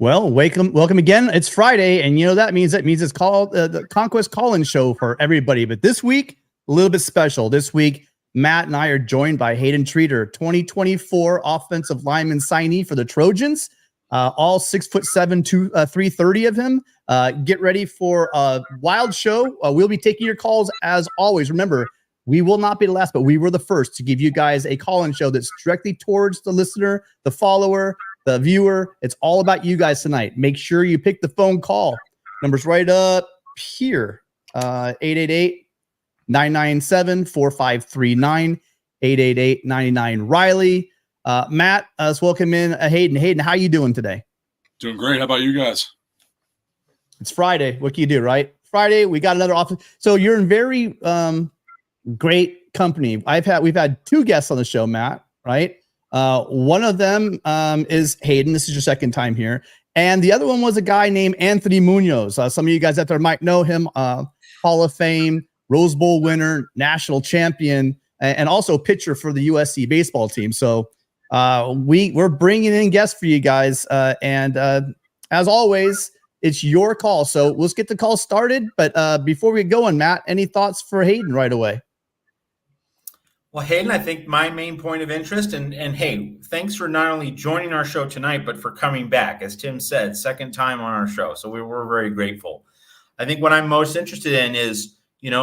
Well, welcome again. It's Friday, and that means it's called the Conquest Call-In Show for everybody. But this week, a little bit special. This week, Matt and I are joined by Haydan Treter, 2024 offensive lineman signee for the Trojans. All 6'7", 330 of him. Get ready for a wild show. We'll be taking your calls as always. Remember, we will not be the last, but we were the first to give you guys a call-in show that's directly towards the listener, the follower, the viewer. It's all about you guys tonight. Make sure you pick the phone call. Number's right up here. 888-997-4539. 888-99-RILEY. Matt, let's welcome in Hayden. Hayden, how you doing today? Doing great. How about you guys? It's Friday. What can you do, right? Friday, we got another office. So you're in very great company. We've had two guests on the show, Matt, right? One of them is Hayden. This is your second time here. And the other one was a guy named Anthony Munoz. Some of you guys out there might know him. Hall of Fame, Rose Bowl winner, national champion, and also pitcher for the USC baseball team. So we're bringing in guests for you guys. And as always, it's your call. So let's get the call started. But before we get going, Matt, any thoughts for Hayden right away? Well, Hayden, I think my main point of interest, and hey, thanks for not only joining our show tonight, but for coming back. As Tim said, second time on our show. So we're very grateful. I think what I'm most interested in is,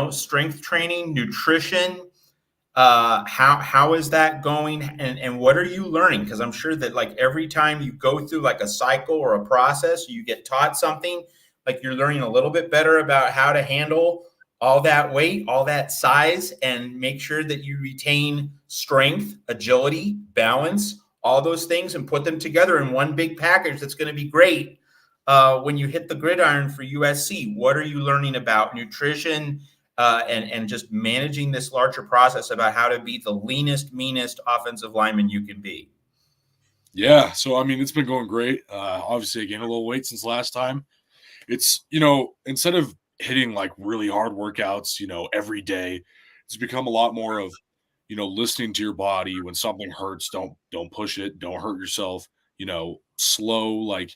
strength training, nutrition. How is that going? And what are you learning? Because I'm sure that like every time you go through like a cycle or a process, you get taught something, like you're learning a little bit better about how to handle all that weight, all that size, and make sure that you retain strength, agility, balance, all those things, and put them together in one big package that's going to be great when you hit the gridiron for USC. What are you learning about nutrition and just managing this larger process about how to be the leanest, meanest offensive lineman you can be? Yeah, so I mean, it's been going great. Obviously, I gained a little weight since last time. It's, instead of hitting like really hard workouts, every day, it's become a lot more of, listening to your body. When something hurts, don't push it, don't hurt yourself, slow, like,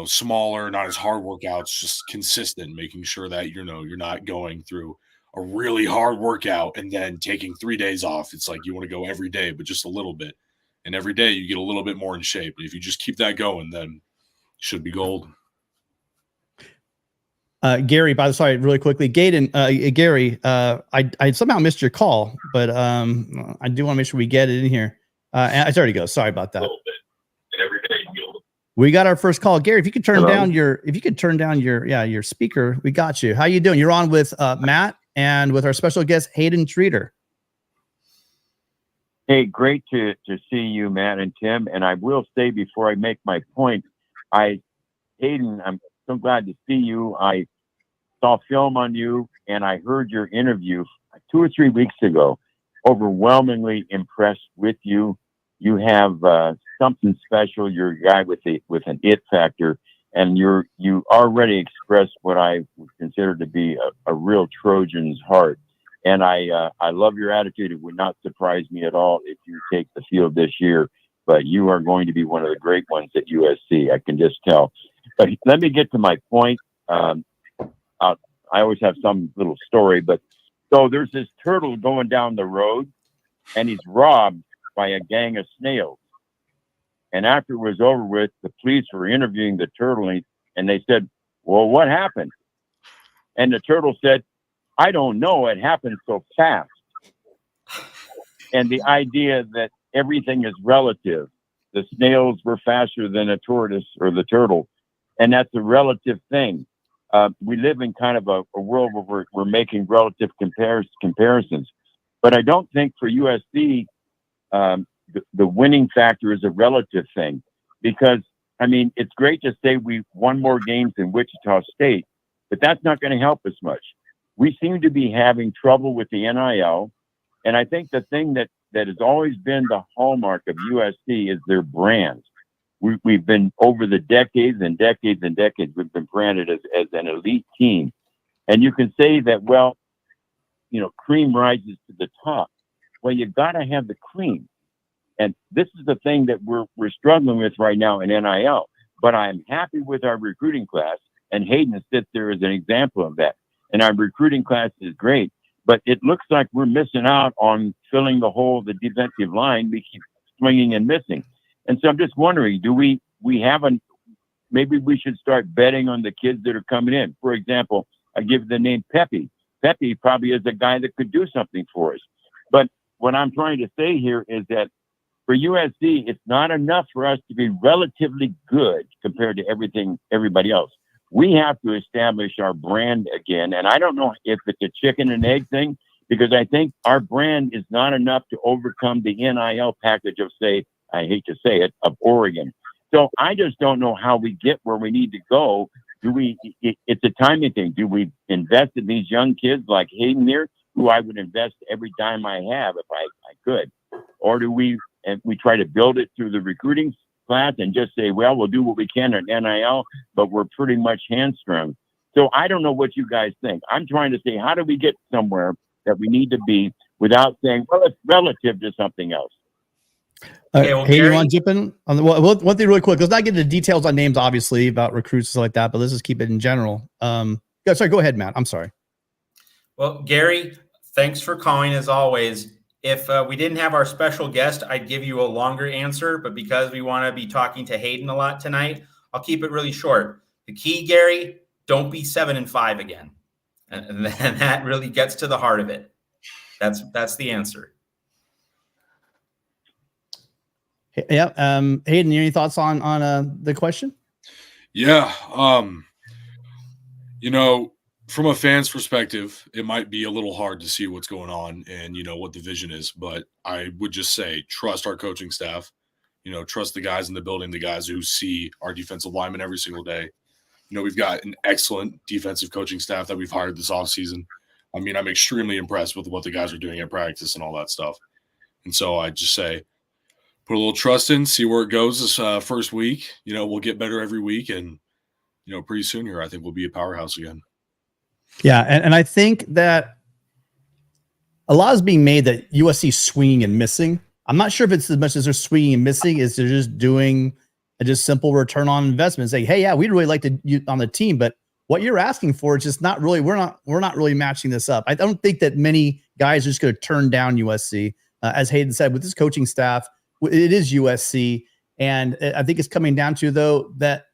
smaller, not as hard workouts, just consistent, making sure that, you're not going through a really hard workout and then taking 3 days off. It's like you want to go every day, but just a little bit. And every day you get a little bit more in shape. If you just keep that going, then you should be gold. Gary, sorry, really quickly, Gary, I somehow missed your call, but I do want to make sure we get it in here. And it's already go. Sorry about that. We got our first call, Gary. If you could turn down your speaker, we got you. How you doing? You're on with Matt and with our special guest Haydan Treter. Hey, great to see you, Matt and Tim. And I will say before I make my point, Hayden, I'm so glad to see you. I saw film on you and I heard your interview 2 or 3 weeks ago. Overwhelmingly impressed with you. You have something special. You're a guy with an it factor, and you already expressed what I would consider to be a real Trojan's heart. And I love your attitude. It would not surprise me at all if you take the field this year, but you are going to be one of the great ones at USC. I can just tell. But let me get to my point. I always have some little story, but so there's this turtle going down the road, and he's robbed by a gang of snails. And after it was over with, the police were interviewing the turtle, and they said, "Well, what happened?" And the turtle said, "I don't know. It happened so fast." And the idea that everything is relative. The snails were faster than a tortoise or the turtle. And that's a relative thing. We live in kind of a world where we're making relative comparisons. But I don't think for USC, the winning factor is a relative thing. Because, I mean, it's great to say we won more games than Wichita State, but that's not going to help us much. We seem to be having trouble with the NIL. And I think the thing that has always been the hallmark of USC is their brand. We've been, over the decades and decades and decades, we've been branded as an elite team. And you can say that, well, cream rises to the top. Well, you've got to have the cream. And this is the thing that we're struggling with right now in NIL. but I'm happy with our recruiting class. And Hayden sits there as an example of that. And our recruiting class is great, but it looks like we're missing out on filling the hole of the defensive line. We keep swinging and missing. And so I'm just wondering, do we haven't, maybe we should start betting on the kids that are coming in. For example, I give the name Pepe. Pepe probably is a guy that could do something for us. But what I'm trying to say here is that for USC, it's not enough for us to be relatively good compared to everybody else. We have to establish our brand again. And I don't know if it's a chicken and egg thing, because I think our brand is not enough to overcome the NIL package of, say, I hate to say it, of Oregon. So I just don't know how we get where we need to go. It's a timing thing. Do we invest in these young kids like Hayden here, who I would invest every dime I have if I could? Or do we try to build it through the recruiting class and just say, well, we'll do what we can at NIL, but we're pretty much hamstrung. So I don't know what you guys think. I'm trying to say, how do we get somewhere that we need to be without saying, well, it's relative to something else? Hey, you want to jump in on the one thing really quick? Let's not get into details on names, obviously, about recruits and stuff like that, but let's just keep it in general. Sorry, go ahead, Matt. I'm sorry. Well, Gary, thanks for calling as always. If we didn't have our special guest, I'd give you a longer answer, but because we want to be talking to Hayden a lot tonight, I'll keep it really short. The key, Gary, don't be 7-5 again. And then that really gets to the heart of it. That's the answer. Yeah. Hayden, any thoughts on the question? Yeah. From a fan's perspective, it might be a little hard to see what's going on and, what the vision is. But I would just say, trust our coaching staff, trust the guys in the building, the guys who see our defensive linemen every single day. We've got an excellent defensive coaching staff that we've hired this offseason. I mean, I'm extremely impressed with what the guys are doing at practice and all that stuff. And so I just say, put a little trust in, see where it goes this first week. We'll get better every week. And, pretty soon here, I think we'll be a powerhouse again. Yeah. And I think that a lot is being made that USC swinging and missing. I'm not sure if it's as much as they're swinging and missing as they're just doing a just simple return on investment. Say, hey, yeah, we'd really like to you on the team, but what you're asking for is just not really, we're not really matching this up. I don't think that many guys are just going to turn down USC. As Hayden said, with this coaching staff, it is USC. And I think it's coming down to, though, that,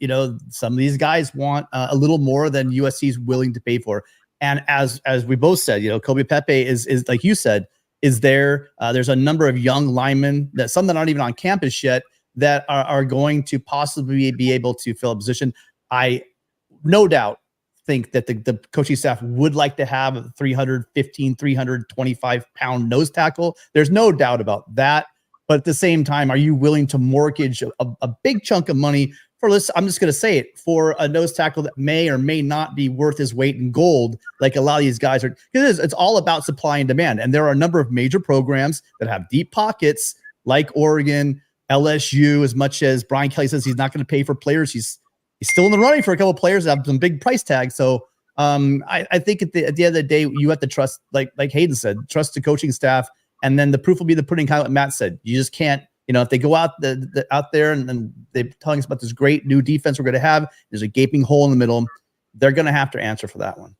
some of these guys want a little more than USC is willing to pay for. And as we both said, Kobe Pepe is like you said, is there. There's a number of young linemen, that some that aren't even on campus yet, that are going to possibly be able to fill a position. I no doubt think that the coaching staff would like to have a 325-pound nose tackle. There's no doubt about that. But at the same time, are you willing to mortgage a big chunk of money for this? I'm just going to say it, for a nose tackle that may or may not be worth his weight in gold, like a lot of these guys are. It's all about supply and demand. And there are a number of major programs that have deep pockets, like Oregon, LSU. As much as Brian Kelly says he's not going to pay for players, he's still in the running for a couple of players that have some big price tags. So I think at the end of the day, you have to trust, like Hayden said, trust the coaching staff. And then the proof will be the pudding, kind of what Matt said. You just can't, if they go out out there and they're telling us about this great new defense we're going to have, there's a gaping hole in the middle, they're going to have to answer for that one.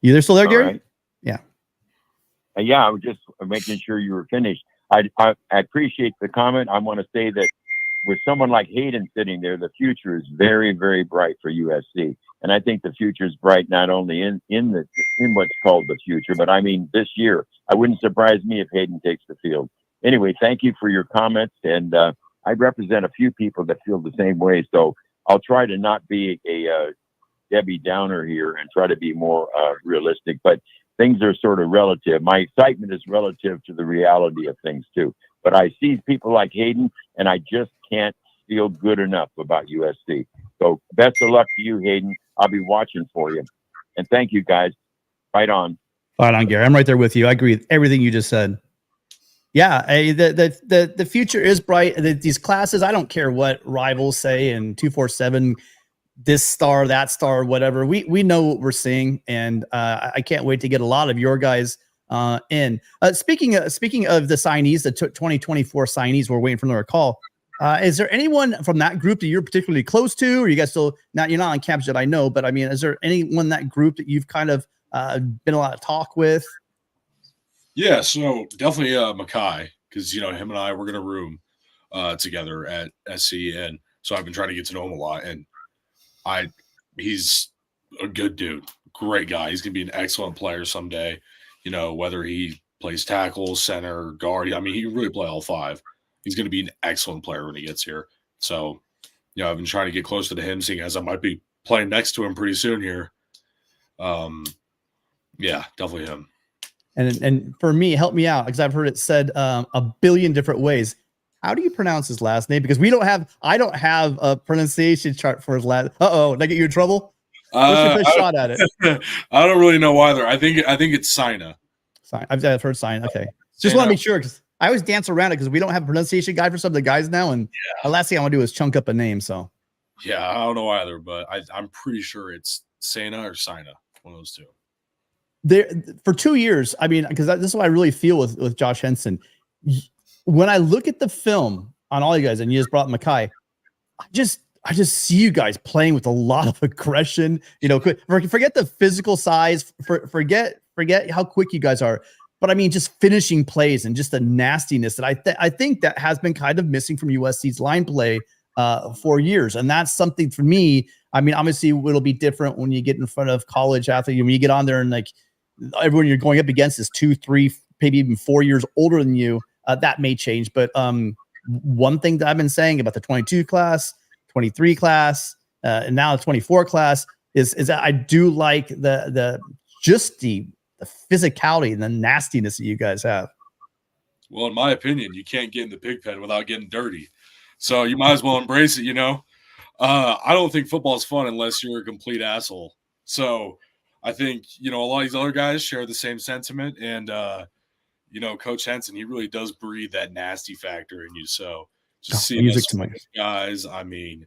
You there still there, Gary? Right. Yeah. Yeah, I was just making sure you were finished. I appreciate the comment. I want to say that with someone like Hayden sitting there, the future is very, very bright for USC. And I think the future is bright not only in what's called the future, but I mean this year. I wouldn't surprise me if Hayden takes the field. Anyway, thank you for your comments. And I represent a few people that feel the same way. So I'll try to not be a Debbie Downer here and try to be more realistic. But things are sort of relative. My excitement is relative to the reality of things too. But I see people like Hayden, and I just can't feel good enough about USC. So best of luck to you, Hayden. I'll be watching for you. And thank you, guys. Right on. Right on, Gary. I'm right there with you. I agree with everything you just said. Yeah, the future is bright. These classes, I don't care what rivals say and 247, this star, that star, whatever. We know what we're seeing, and I can't wait to get a lot of your guys' in. Speaking of the signees, the 2024 signees, we're waiting for their call. Is there anyone from that group that you're particularly close to, or you guys still not? You're not on campus yet, I know, but I mean, is there anyone in that group that you've kind of been a lot of talk with? Yeah, so definitely Makai, because him and I were gonna room together at SC, and so I've been trying to get to know him a lot, and he's a good dude, great guy. He's gonna be an excellent player someday. Whether he plays tackle, center, guard, I mean, he can really play all five. He's going to be an excellent player when he gets here. So, I've been trying to get closer to him, seeing as I might be playing next to him pretty soon here. Yeah, definitely him. And for me, help me out, because I've heard it said a billion different ways. How do you pronounce his last name? Because I don't have a pronunciation chart for his last. Did I get you in trouble? What's your first shot at it? I don't really know either. I think it's Signee. I've heard Signee. Okay, just want to make sure, because I always dance around it because we don't have a pronunciation guide for some of the guys now, and the last thing I want to do is chunk up a name. So yeah, I don't know either, but I'm pretty sure it's Signee or Signee, one of those two. There for 2 years. I mean, because this is what I really feel with Josh Henson. When I look at the film on all you guys, and you just brought Makai, I just see you guys playing with a lot of aggression. Forget the physical size, forget how quick you guys are. But I mean, just finishing plays and just the nastiness that I think that has been kind of missing from USC's line play for years. And that's something for me. I mean, obviously it'll be different when you get in front of college athletes. When you get on there and like everyone you're going up against is 2, 3, maybe even 4 years older than you, that may change. But one thing that I've been saying about the 22 class, 23 class, and now the 24 class is that I do like the physicality and the nastiness that you guys have. Well, in my opinion, you can't get in the pig pen without getting dirty. So you might as well embrace it, I don't think football is fun unless you're a complete asshole. So I think, a lot of these other guys share the same sentiment. And, Coach Henson, he really does breathe that nasty factor in you. So just seeing those guys, I mean,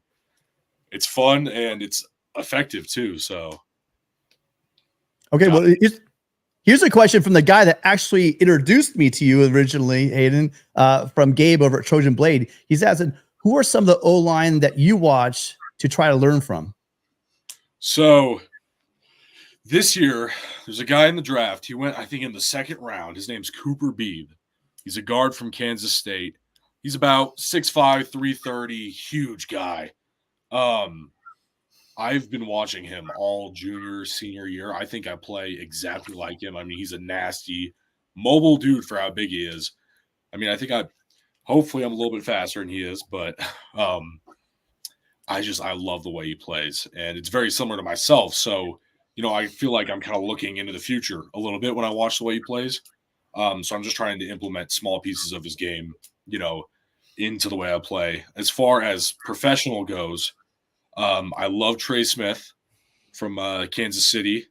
it's fun and it's effective too. So. Okay, well, here's a question from the guy that actually introduced me to you originally, Hayden, from Gabe over at Trojan Blade. He's asking, who are some of the O-line that you watch to try to learn from? So this year, there's a guy in the draft. He went, I think, in the second round. His name's Cooper Beebe. He's a guard from Kansas State. He's about 6'5", 330, huge guy. I've been watching him all junior, senior year. I think I play exactly like him. I mean, he's a nasty, mobile dude for how big he is. I mean, I think hopefully I'm a little bit faster than he is, but I love the way he plays. And it's very similar to myself. So, I feel like I'm kind of looking into the future a little bit when I watch the way he plays. So I'm just trying to implement small pieces of his game, into the way I play. As far as professional goes, I love Trey Smith from Kansas City.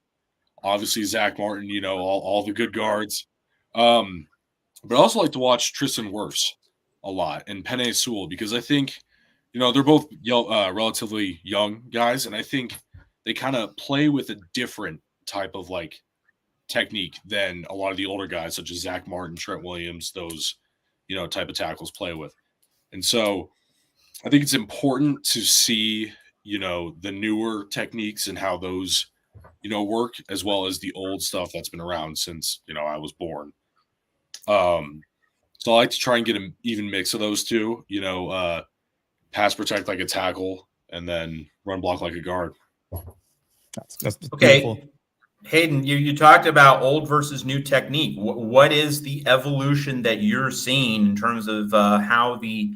Obviously, Zach Martin, all the good guards. But I also like to watch Tristan Wirfs a lot and Penei Sewell, because I think, they're both relatively young guys. And I think they kind of play with a different type of technique than a lot of the older guys, such as Zach Martin, Trent Williams, those, type of tackles play with. And so I think it's important to see, the newer techniques and how those, work, as well as the old stuff that's been around since, I was born. So I like to try and get an even mix of those two, pass protect like a tackle and then run block like a guard. That's okay. Beautiful. Hayden, you talked about old versus new technique. What is the evolution that you're seeing in terms of how the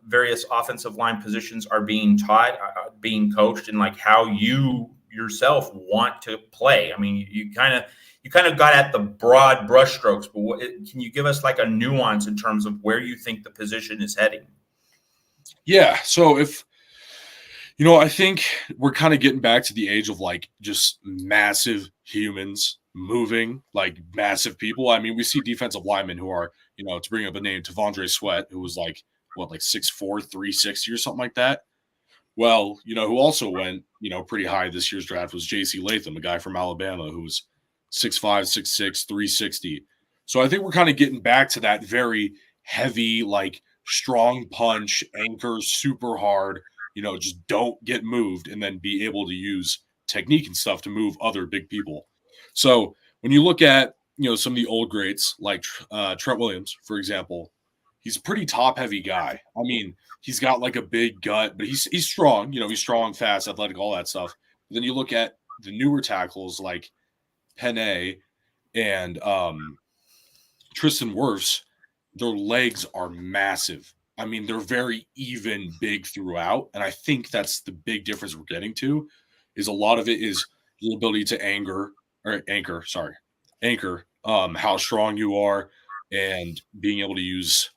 various offensive line positions are being taught, being coached, and how you yourself want to play? I mean, you kind of got at the broad brushstrokes, but can you give us a nuance in terms of where you think the position is heading? Yeah. So I think we're kind of getting back to the age of just massive humans moving, massive people. I mean, we see defensive linemen who are, to bring up a name, Tavondre Sweat, who was 6'4", 360 or something like that. Well, who also went, pretty high this year's draft was J.C. Latham, a guy from Alabama who was 6'5", 6'6", 360. So I think we're kind of getting back to that very heavy, like strong punch, anchor super hard, just don't get moved and then be able to use technique and stuff to move other big people. So when you look at, some of the old greats like Trent Williams, for example, he's a pretty top heavy guy. I mean, he's got like a big gut, but he's strong, he's strong, fast, athletic, all that stuff. But then you look at the newer tackles like Penne and Tristan Wirfs, their legs are massive. I mean, they're very even big throughout. And I think that's the big difference we're getting to is a lot of it is your ability to anchor, how strong you are and being able to use,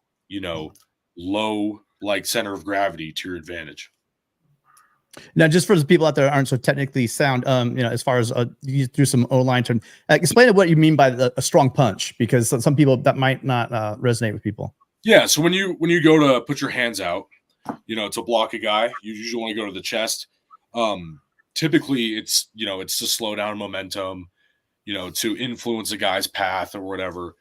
low like center of gravity to your advantage. Now, just for the people out there that aren't so technically sound, as far as you threw some O-line term, explain what you mean by a strong punch, because some people that might not resonate with people. Yeah. So when you go to put your hands out, to block a guy, you usually want to go to the chest. Typically it's to slow down momentum, to influence a guy's path or whatever.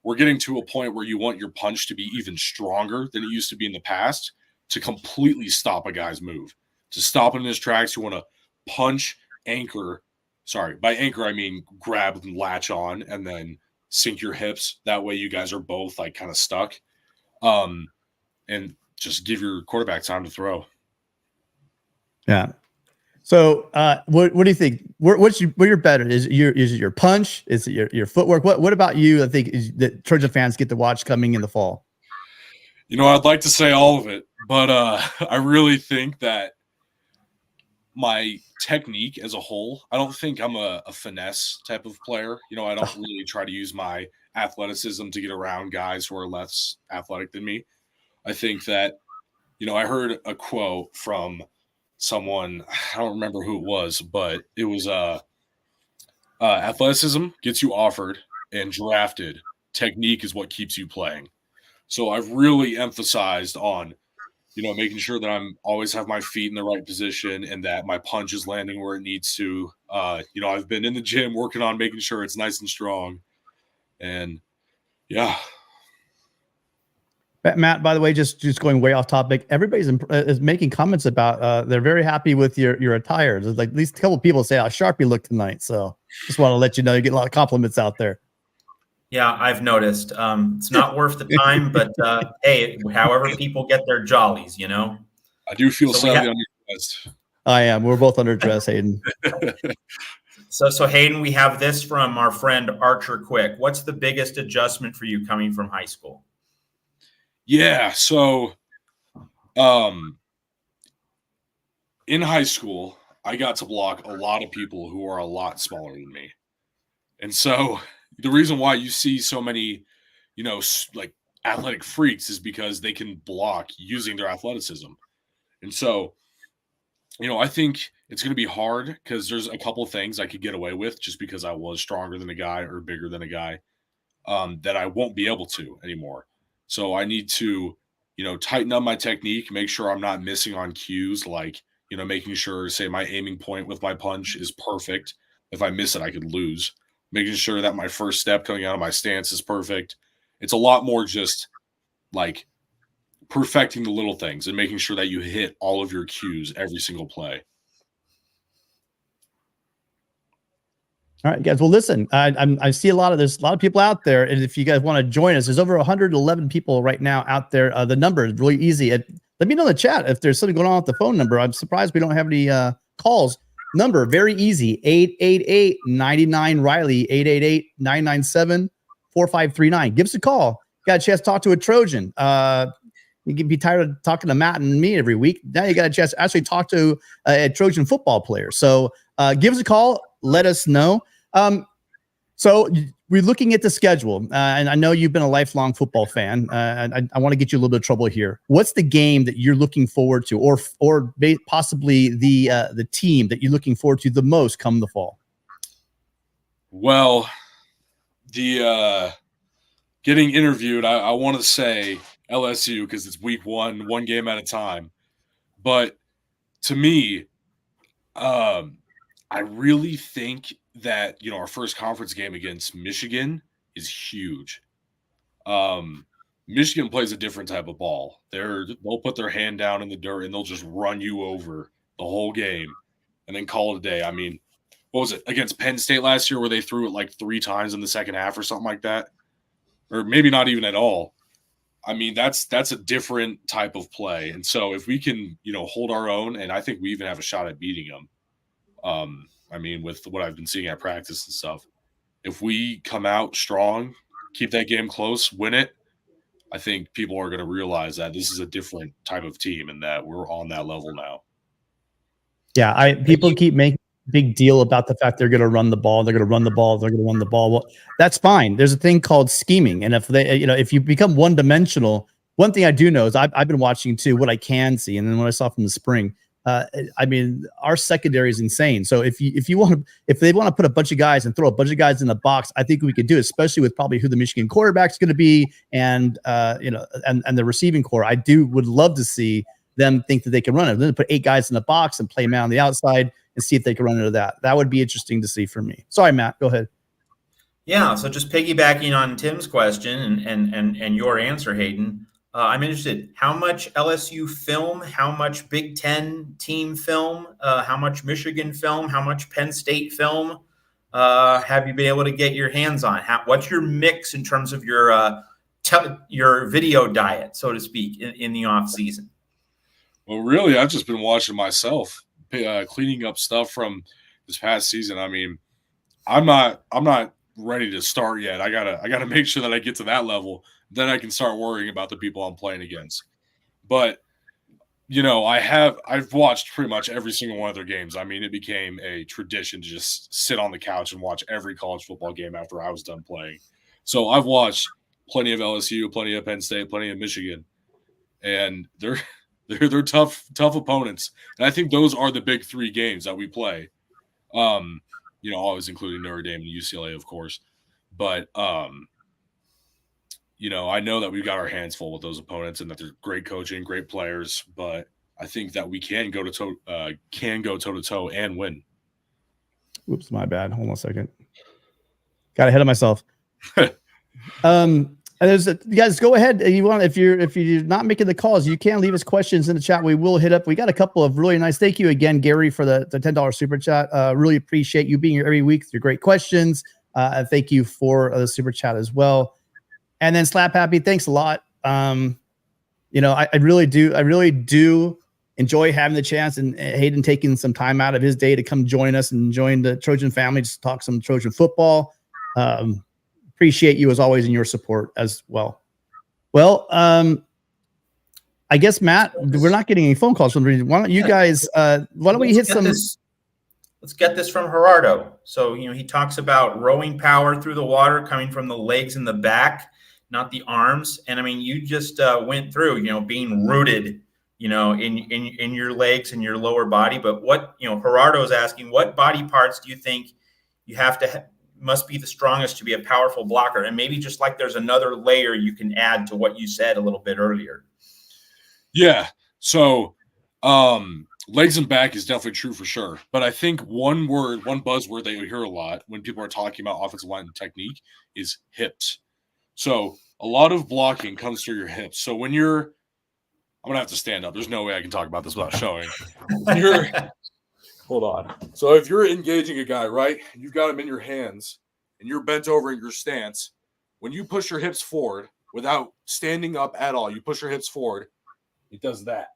We're getting to a point where you want your punch to be even stronger than it used to be in the past to completely stop a guy's move. To stop him in his tracks, you want to punch, anchor. Sorry, by anchor, I mean grab and latch on and then sink your hips. That way you guys are both like kind of stuck. And just give your quarterback time to throw. Yeah. So what do you think? What you're better? Is it your punch? Is it your footwork? What about you? I think that Trojan fans get to watch coming in the fall. I'd like to say all of it, but I really think that my technique as a whole, I don't think I'm a finesse type of player. I don't really try to use my athleticism to get around guys who are less athletic than me. I think that, I heard a quote from someone, I don't remember who it was, but it was athleticism gets you offered and drafted. Technique is what keeps you playing. So I've really emphasized on making sure that I'm always have my feet in the right position and that my punch is landing where it needs to. I've been in the gym working on making sure it's nice and strong. And yeah. Matt, by the way, just going way off topic, everybody's is making comments about they're very happy with your attire. There's like at least a couple of people say how sharp you look tonight. So just want to let you know you get a lot of compliments out there. Yeah, I've noticed. It's not worth the time, but hey, however people get their jollies, I do feel sadly underdressed. I am. We're both underdressed, Hayden. So Hayden, we have this from our friend Archer Quick. What's the biggest adjustment for you coming from high school? Yeah, so in high school, I got to block a lot of people who are a lot smaller than me. And so the reason why you see so many, like athletic freaks is because they can block using their athleticism. And so, I think it's going to be hard because there's a couple things I could get away with just because I was stronger than a guy or bigger than a guy that I won't be able to anymore. So I need to, tighten up my technique, make sure I'm not missing on cues, like, making sure, say, my aiming point with my punch is perfect. If I miss it, I could lose. Making sure that my first step coming out of my stance is perfect. It's a lot more just like perfecting the little things and making sure that you hit all of your cues every single play. All right, guys. Well, listen, I see there's a lot of people out there. And if you guys want to join us, there's over 111 people right now out there. The number is really easy. Let me know in the chat if there's something going on with the phone number. I'm surprised we don't have any calls. Number, very easy, 888-99-RILEY, 888-997-4539. Give us a call. Got a chance to talk to a Trojan. You can be tired of talking to Matt and me every week. Now you got a chance to actually talk to a Trojan football player. So give us a call. Let us know. So we're looking at the schedule, and I know you've been a lifelong football fan. I want to get you a little bit of trouble here. What's the game that you're looking forward to, or possibly the team that you're looking forward to the most come the fall? Well, the getting interviewed, I want to say LSU because it's week one game at a time. But to me, I really think that, our first conference game against Michigan is huge. Michigan plays a different type of ball. They'll put their hand down in the dirt and they'll just run you over the whole game and then call it a day. I mean, what was it against Penn State last year where they threw it like 3 times in the second half or something like that? Or maybe not even at all. I mean, that's a different type of play. And so if we can, hold our own, and I think we even have a shot at beating them. I mean, with what I've been seeing at practice and stuff, if we come out strong, keep that game close, win it, I think people are going to realize that this is a different type of team and that we're on that level now. Yeah, people keep making a big deal about the fact they're going to run the ball. They're going to run the ball. They're going to run the ball. Well, that's fine. There's a thing called scheming, and if you become one dimensional, one thing I do know is I've been watching too what I can see, and then what I saw from the spring. I mean, our secondary is insane. So if they want to put a bunch of guys and throw a bunch of guys in the box, I think we could do it, especially with probably who the Michigan quarterback is going to be and the receiving core. I would love to see them think that they can run it. Then put 8 guys in the box and play man on the outside and see if they can run into that. That would be interesting to see for me. Sorry, Matt, go ahead. Yeah. So just piggybacking on Tim's question and your answer, Hayden. I'm interested. How much LSU film? How much Big Ten team film? How much Michigan film? How much Penn State film have you been able to get your hands on? What's your mix in terms of your video diet, so to speak, in the off season? Well, really, I've just been watching myself, cleaning up stuff from this past season. I mean, I'm not ready to start yet. I gotta make sure that I get to that level. Then I can start worrying about the people I'm playing against. But, I've watched pretty much every single one of their games. I mean, it became a tradition to just sit on the couch and watch every college football game after I was done playing. So I've watched plenty of LSU, plenty of Penn State, plenty of Michigan, and they're tough opponents. And I think those are the big 3 games that we play. Always including Notre Dame and UCLA, of course. But I know that we've got our hands full with those opponents and that they're great coaching, great players, but I think that we can go toe to toe and win. Oops, my bad. Hold on a second. Got ahead of myself. Guys, go ahead. If you're not making the calls, you can leave us questions in the chat. We will hit up. We got a couple of really nice. Thank you again, Gary, for the $10 super chat. Really appreciate you being here every week with your great questions. Thank you for the super chat as well. And then Slap Happy, thanks a lot. I really do enjoy having the chance and Hayden taking some time out of his day to come join us and join the Trojan family, just to talk some Trojan football. Appreciate you as always in your support as well. Well, I guess, Matt, we're not getting any phone calls from the region. Why don't you guys, Let's get this from Gerardo. So, he talks about rowing power through the water coming from the legs and the back, not the arms. And I mean, you just went through, being rooted, in your legs and your lower body. But what, Gerardo is asking, what body parts do you think you have to must be the strongest to be a powerful blocker? And maybe just like there's another layer you can add to what you said a little bit earlier. Yeah. So, legs and back is definitely true for sure. But I think one buzzword that you hear a lot when people are talking about offensive line technique is hips. So a lot of blocking comes through your hips. So when I'm going to have to stand up. There's no way I can talk about this without showing. Hold on. So if you're engaging a guy, right, you've got him in your hands and you're bent over in your stance, when you push your hips forward without standing up at all, you push your hips forward, it does that.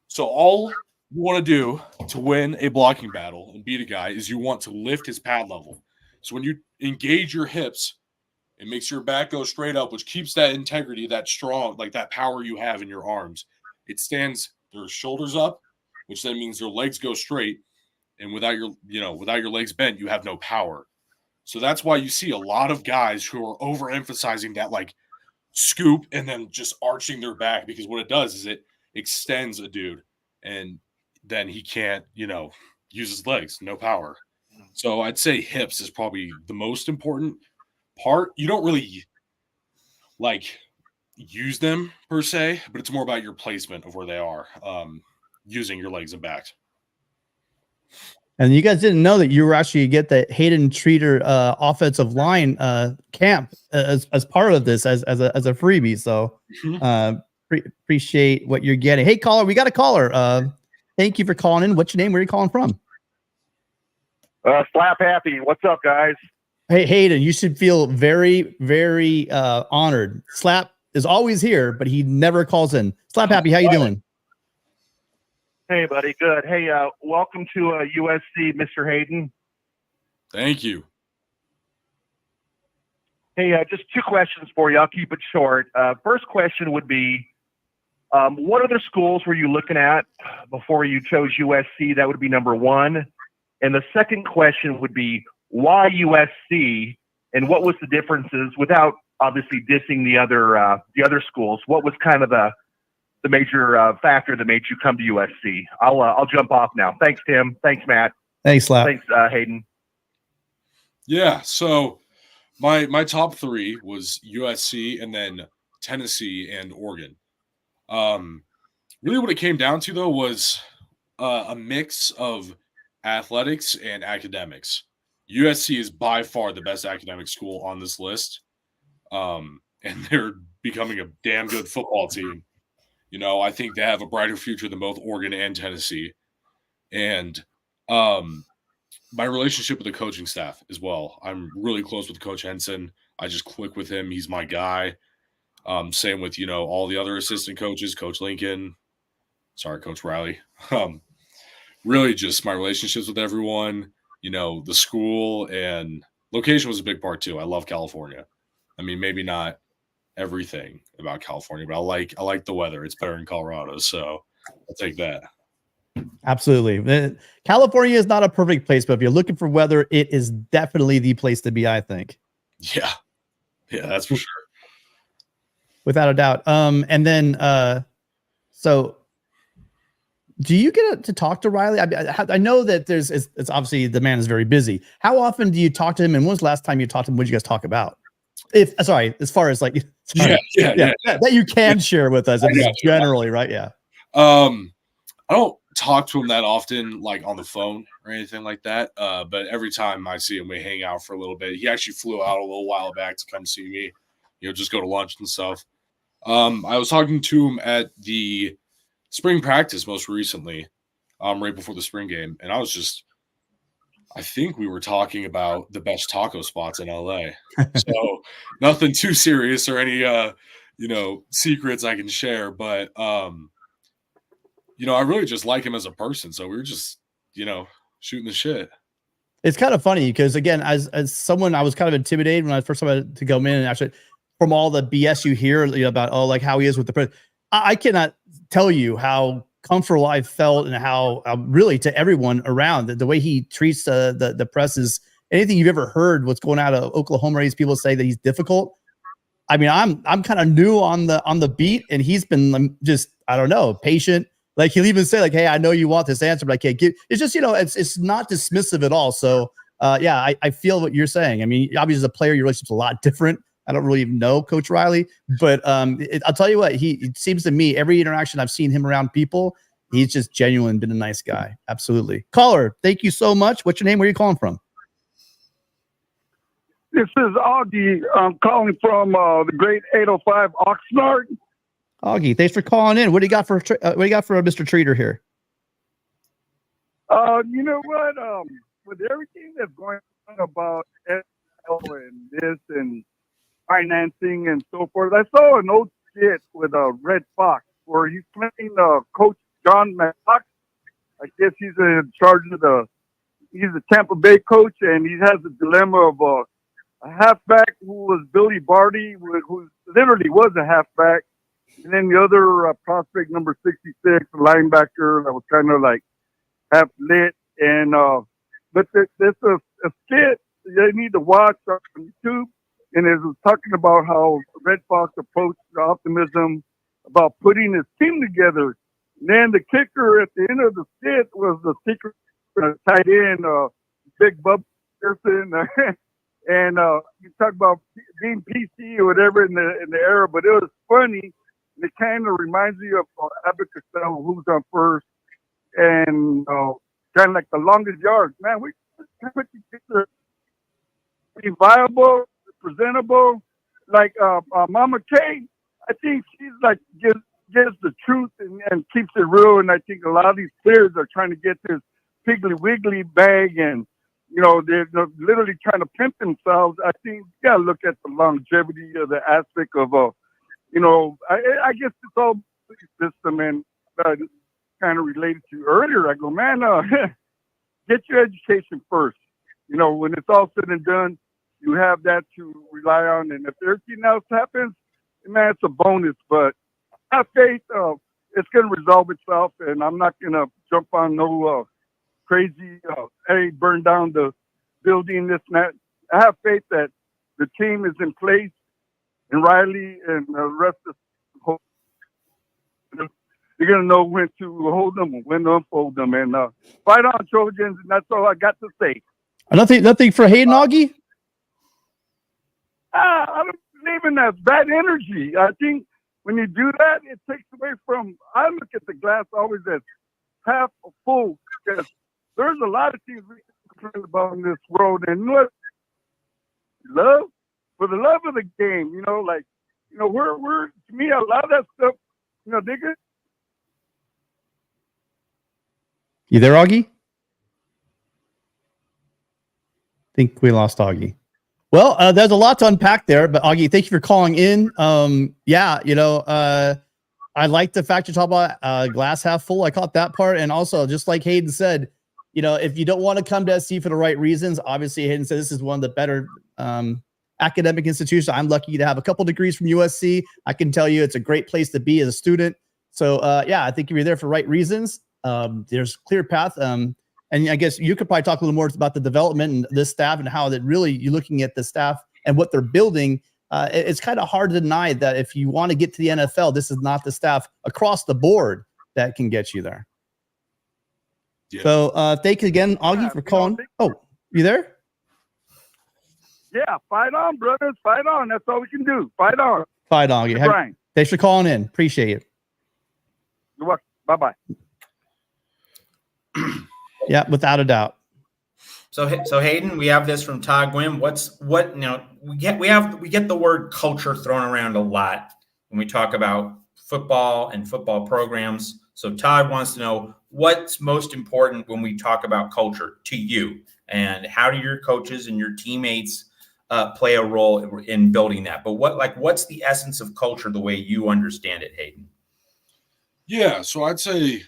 So all you want to do to win a blocking battle and beat a guy is you want to lift his pad level. So when you engage your hips, it makes your back go straight up, which keeps that integrity, that strong, like that power you have in your arms. It stands their shoulders up, which then means their legs go straight. And without your legs bent, you have no power. So that's why you see a lot of guys who are overemphasizing that like scoop and then just arching their back, because what it does is it extends a dude and then he can't, use his legs, no power. So I'd say hips is probably the most important part. You don't really use them per se, but it's more about your placement of where they are, using your legs and back. And you guys didn't know that you were actually get the Haydan Treter offensive line camp as part of this as a freebie. So appreciate what you're getting. Hey, caller, we got a caller. Thank you for calling in. What's your name? Where are you calling from? Slap Happy. What's up, guys? Hey, Hayden, you should feel very, very honored. Slap is always here, but he never calls in. Slap Happy, how you doing? Hey, buddy. Good. Hey, welcome to USC, Mr. Hayden. Thank you. Hey, just two questions for you. I'll keep it short. First question would be, what other schools were you looking at before you chose USC? That would be number one. And the second question would be, why USC, and what was the differences, without obviously dissing the other schools? What was kind of the major factor that made you come to USC? I'll jump off now. Thanks, Tim. Thanks, Matt. Thanks, Slap. Thanks, Hayden. Yeah, so my top three was USC and then Tennessee and Oregon. Really what it came down to, though, was a mix of athletics and academics. USC is by far the best academic school on this list, and they're becoming a damn good football team. You know, I think they have a brighter future than both Oregon and Tennessee. And my relationship with the coaching staff as well. I'm really close with Coach Henson. I just click with him. He's my guy. Same with, you know, all the other assistant coaches, Coach Lincoln. Sorry, Coach Riley. Really just my relationships with everyone, you know, the school, and location was a big part too. I love California. I mean, maybe not everything about California, but I like the weather. It's better in Colorado, so I'll take that. Absolutely. California is not a perfect place, but if you're looking for weather, it is definitely the place to be, I think. Yeah, that's for sure. Without a doubt. And then, so do you get to talk to Riley? I know that it's obviously the man is very busy. How often do you talk to him? And when was the last time you talked to him? What did you guys talk about? As far as like, that you can share with us generally, right? Yeah. I don't talk to him that often, like on the phone or anything like that. But every time I see him, we hang out for a little bit. He actually flew out a little while back to come see me, you know, just go to lunch and stuff. I was talking to him at the spring practice most recently, right before the spring game. And I think we were talking about the best taco spots in LA. So nothing too serious or any, you know, secrets I can share, but, you know, I really just like him as a person. So we were just, you know, shooting the shit. It's kind of funny because, again, as someone, I was kind of intimidated when I first started to go in, and actually from all the BS you hear, you know, about, like how he is with the press. I cannot tell you how comfortable I felt and how really to everyone around the way he treats the press is anything you've ever heard. What's going out of Oklahoma? These people say that he's difficult. I mean, I'm kind of new on the beat, and he's been just, I don't know, patient. Like he'll even say like, "Hey, I know you want this answer, but I can't give." It's just, you know, it's not dismissive at all. So yeah, I feel what you're saying. I mean, obviously as a player, your relationship's a lot different. I don't really even know Coach Riley, but I'll tell you what, it seems to me every interaction I've seen him around people, he's just genuine, been a nice guy. Absolutely. Caller, thank you so much. What's your name? Where are you calling from? This is Augie. I'm calling from the great 805 Oxnard. Augie, thanks for calling in. What do you got for Mr. Treter here? You know what? With everything that's going on about SL and this and financing and so forth, I saw an old skit with Red Fox where he's playing Coach John McCox. I guess he's in charge of he's the Tampa Bay coach, and he has the dilemma of a halfback who was Billy Barty, who literally was a halfback, and then the other prospect, number 66, a linebacker that was kind of like half lit. And but there's a skit they need to watch on YouTube, and it was talking about how Red Fox approached the optimism about putting his team together. And then the kicker at the end of the skit was the secret tight end, Big Bub Pearson. And you talk about being PC or whatever in the era, but it was funny. It kind of reminds me of Abbott Costello, who's on first, and kind of like the longest yards. Man, we put together be viable, presentable. Like Mama K, I think she's like gives the truth and keeps it real. And I think a lot of these players are trying to get this Piggly Wiggly bag, and they're literally trying to pimp themselves. I think you gotta look at the longevity of the aspect of I guess it's all system, and kind of related to earlier. I go, man, get your education first. When it's all said and done, you have that to rely on, and if everything else happens, man, it's a bonus. But I have faith it's going to resolve itself, and I'm not going to jump on no crazy, hey, burn down the building, this and that. I have faith that the team is in place, and Riley and the rest of you're going to know when to hold them and when to unfold them. And fight on, Trojans, and that's all I got to say. Nothing for Hayden, Augie? I don't believe in that bad energy. I think when you do that, it takes away from. I look at the glass always as half full, because there's a lot of things we can complain about in this world. And love, for the love of the game, we're to me, a lot of that stuff, they could. You there, Augie? Think we lost Augie. Well, there's a lot to unpack there, but Augie, thank you for calling in. I like the fact you talk about glass half full. I caught that part. And also, just like Hayden said, if you don't want to come to SC for the right reasons, obviously Hayden said this is one of the better academic institutions. I'm lucky to have a couple degrees from USC. I can tell you it's a great place to be as a student. So I think if you're there for the right reasons, there's clear path. And I guess you could probably talk a little more about the development and this staff and how that really you're looking at the staff and what they're building. It's kind of hard to deny that if you want to get to the NFL, this is not the staff across the board that can get you there. Yeah. So thank you again, Augie, for calling. Oh, you there? Yeah, fight on, brothers. Fight on. That's all we can do. Fight on. Fight on, Augie. Thanks for calling in. Appreciate it. You're welcome. Bye-bye. Yeah, without a doubt. So Hayden, we have this from Todd Gwynn. We get the word culture thrown around a lot when we talk about football and football programs. So Todd wants to know what's most important when we talk about culture to you, and how do your coaches and your teammates play a role in building that? But what's the essence of culture the way you understand it, Hayden? Yeah, so I'd say,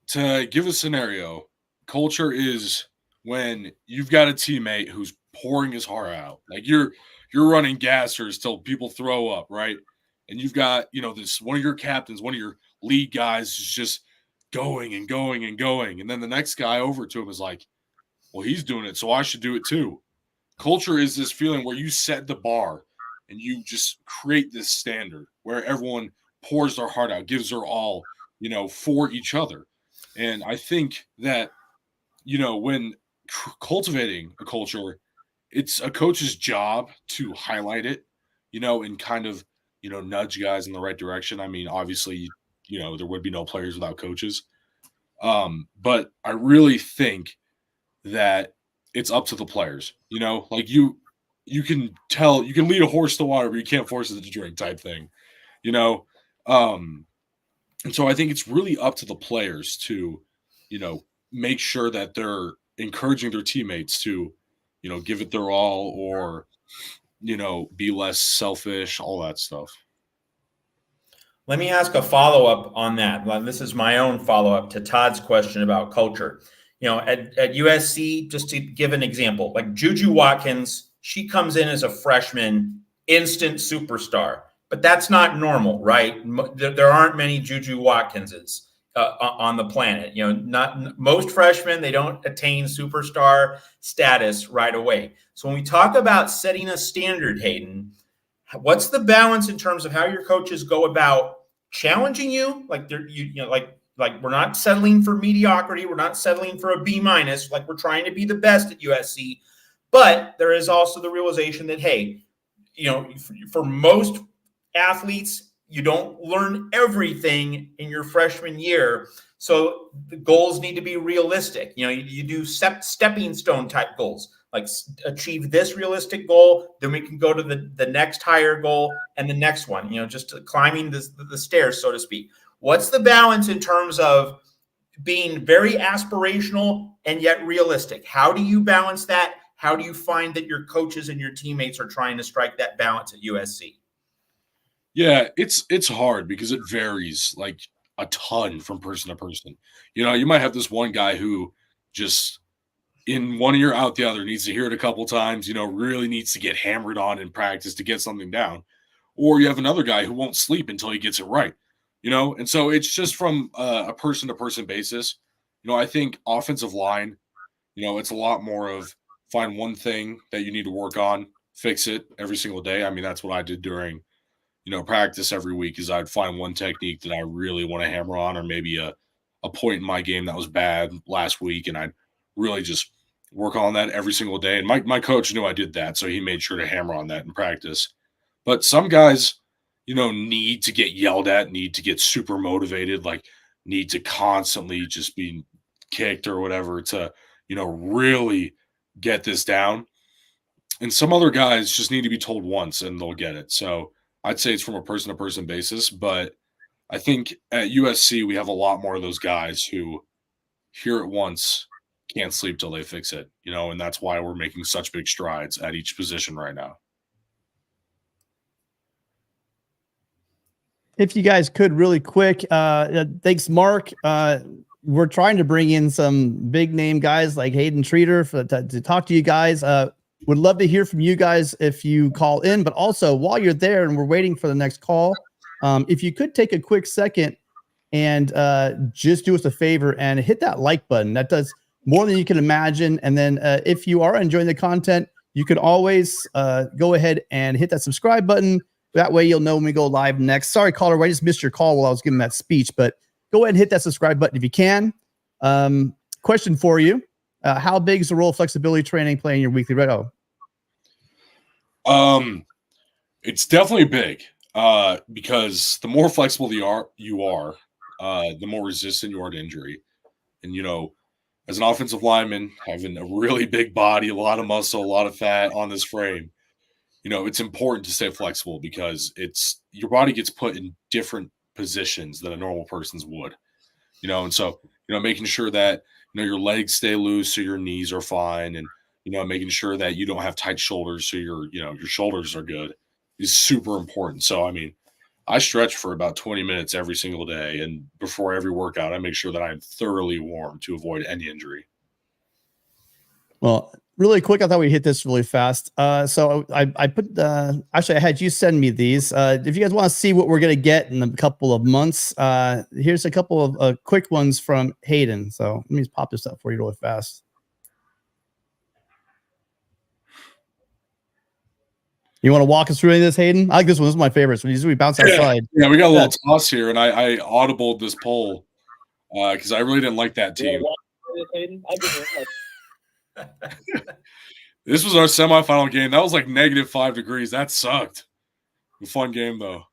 to give a scenario, culture is when you've got a teammate who's pouring his heart out. Like you're running gassers till people throw up, right? And you've got, this one of your captains, one of your lead guys is just going and going and going. And then the next guy over to him is like, well, he's doing it, so I should do it too. Culture is this feeling where you set the bar and you just create this standard where everyone pours their heart out, gives their all, for each other. And I think that, when cultivating a culture, it's a coach's job to highlight it, and kind of, nudge guys in the right direction. I mean, obviously, there would be no players without coaches. But I really think that it's up to the players, like you can lead a horse to water, but you can't force it to drink type thing, and so I think it's really up to the players to, make sure that they're encouraging their teammates to, give it their all, or, be less selfish, all that stuff. Let me ask a follow-up on that. Well, this is my own follow-up to Todd's question about culture. At USC, just to give an example, like Juju Watkins, she comes in as a freshman, instant superstar. But that's not normal, right? There aren't many Juju Watkinses on the planet. Not most freshmen, they don't attain superstar status right away. So when we talk about setting a standard, Hayden, what's the balance in terms of how your coaches go about challenging you? Like like we're not settling for mediocrity, we're not settling for a B-, like we're trying to be the best at USC. But there is also the realization that, hey, for most athletes, you don't learn everything in your freshman year. So the goals need to be realistic. You do stepping stone type goals, like achieve this realistic goal, then we can go to the next higher goal and the next one, just climbing the stairs, so to speak. What's the balance in terms of being very aspirational and yet realistic? How do you balance that? How do you find that your coaches and your teammates are trying to strike that balance at USC? Yeah, it's hard because it varies like a ton from person to person. You might have this one guy who just in one ear out the other needs to hear it a couple times, really needs to get hammered on in practice to get something down. Or you have another guy who won't sleep until he gets it right, and so it's just from a person to person basis. I think offensive line, it's a lot more of find one thing that you need to work on, fix it every single day. I mean, that's what I did during practice every week is I'd find one technique that I really want to hammer on, or maybe a point in my game that was bad last week. And I'd really just work on that every single day. And my coach knew I did that. So he made sure to hammer on that in practice. But some guys, need to get yelled at, need to get super motivated, like need to constantly just be kicked or whatever to, really get this down. And some other guys just need to be told once and they'll get it. So I'd say it's from a person to person basis, but I think at USC we have a lot more of those guys who hear it once, can't sleep till they fix it, and that's why we're making such big strides at each position right now. If you guys could really quick, thanks, Mark. We're trying to bring in some big name guys like Haydan Treter to talk to you guys. Would love to hear from you guys if you call in, but also while you're there and we're waiting for the next call, if you could take a quick second and just do us a favor and hit that like button. That does more than you can imagine. And then if you are enjoying the content, you can always go ahead and hit that subscribe button. That way you'll know when we go live next. Sorry, caller, I just missed your call while I was giving that speech, but go ahead and hit that subscribe button if you can. Question for you. How big is the role of flexibility training playing your weekly red? It's definitely big because the more flexible you are, the more resistant you are to injury. And, as an offensive lineman, having a really big body, a lot of muscle, a lot of fat on this frame, it's important to stay flexible because your body gets put in different positions than a normal person's would, and so, making sure that, your legs stay loose so your knees are fine, and, making sure that you don't have tight shoulders so your shoulders are good is super important. So, I mean, I stretch for about 20 minutes every single day, and before every workout, I make sure that I'm thoroughly warm to avoid any injury. Well, really quick, I thought we hit this really fast. So I put actually I had you send me these. If you guys want to see what we're gonna get in a couple of months, here's a couple of quick ones from Hayden. So let me just pop this up for you really fast. You want to walk us through any of this, Hayden? I like this one. This is my favorite. So usually we bounce outside. Yeah, we got a little toss here, and I audibled this poll because I really didn't like that team. This was our semifinal game. That was like -5 degrees. That sucked. A fun game though.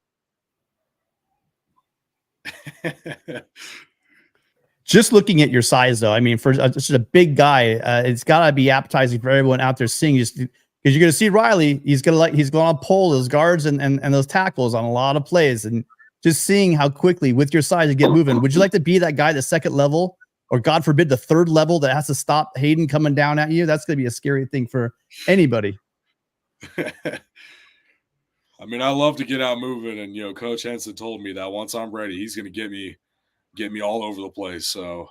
Just looking at your size, though, I mean, for just a big guy, it's got to be appetizing for everyone out there seeing. Just because you're going to see Riley, he's going to pull those guards and those tackles on a lot of plays, and just seeing how quickly with your size you get moving. Would you like to be that guy, the second level, or God forbid, the third level that has to stop Hayden coming down at you? That's going to be a scary thing for anybody. I mean, I love to get out moving, and Coach Henson told me that once I'm ready, he's going to get me all over the place. So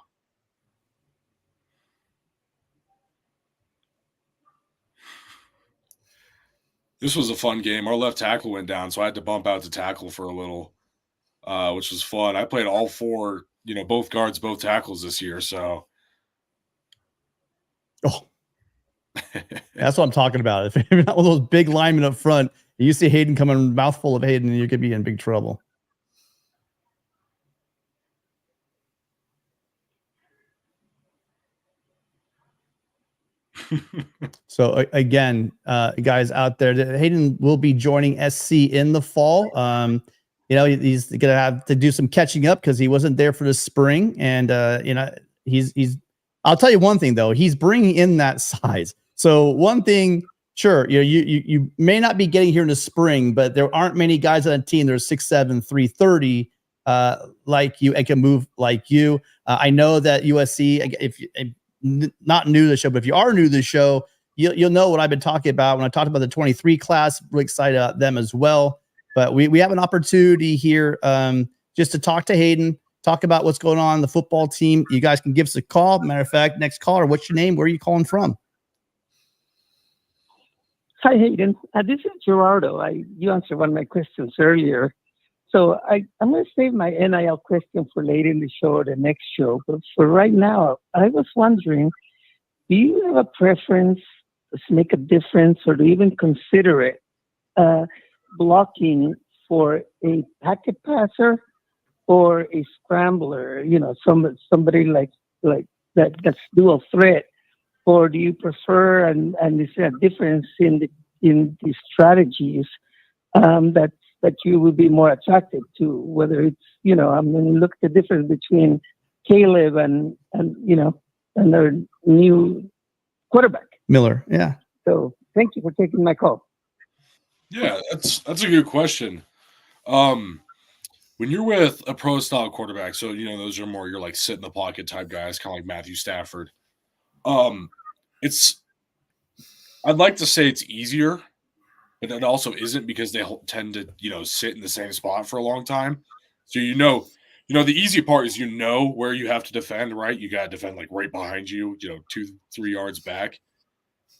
this was a fun game. Our left tackle went down, so I had to bump out to tackle for a little, which was fun. I played all four, both guards, both tackles this year. So, that's what I'm talking about. If you're not one of those big linemen up front, you see Hayden coming mouthful of Hayden, you could be in big trouble. So again, guys out there, Hayden will be joining SC in the fall. you know, he's going to have to do some catching up because he wasn't there for the spring. And, you know, I'll tell you one thing though, he's bringing in that size. So one thing, sure, you know, you may not be getting here in the spring, but there aren't many guys on the team that are 6'7", 330 like you and can move like you. I know that USC, if not new to the show, but if you are new to the show, you'll know what I've been talking about when I talked about the 23 class. Really excited about them as well. But we have an opportunity here just to talk to Hayden, talk about what's going on in the football team. You guys can give us a call. Matter of fact, next caller, what's your name? Where are you calling from? Hi, Hayden. This is Gerardo. You answered one of my questions earlier. So I'm going to save my NIL question for later in the show or the next show. But for right now, I was wondering, do you have a preference to make a difference or to even consider it blocking for a packet passer or a scrambler? You know, somebody like that's dual threat. Or do you prefer, and is there a difference in the strategies that you would be more attracted to? Whether it's, you know, I mean, look at the difference between Caleb and you know, and their new quarterback, Miller. Yeah. So thank you for taking my call. Yeah, that's a good question. When you're with a pro style quarterback, so you know those are more you're like sit in the pocket type guys, kind of like Matthew Stafford. I'd like to say it's easier, but it also isn't because they tend to, you know, sit in the same spot for a long time. So you know, the easy part is you know where you have to defend, right? You got to defend like right behind you, you know, 2-3 yards back.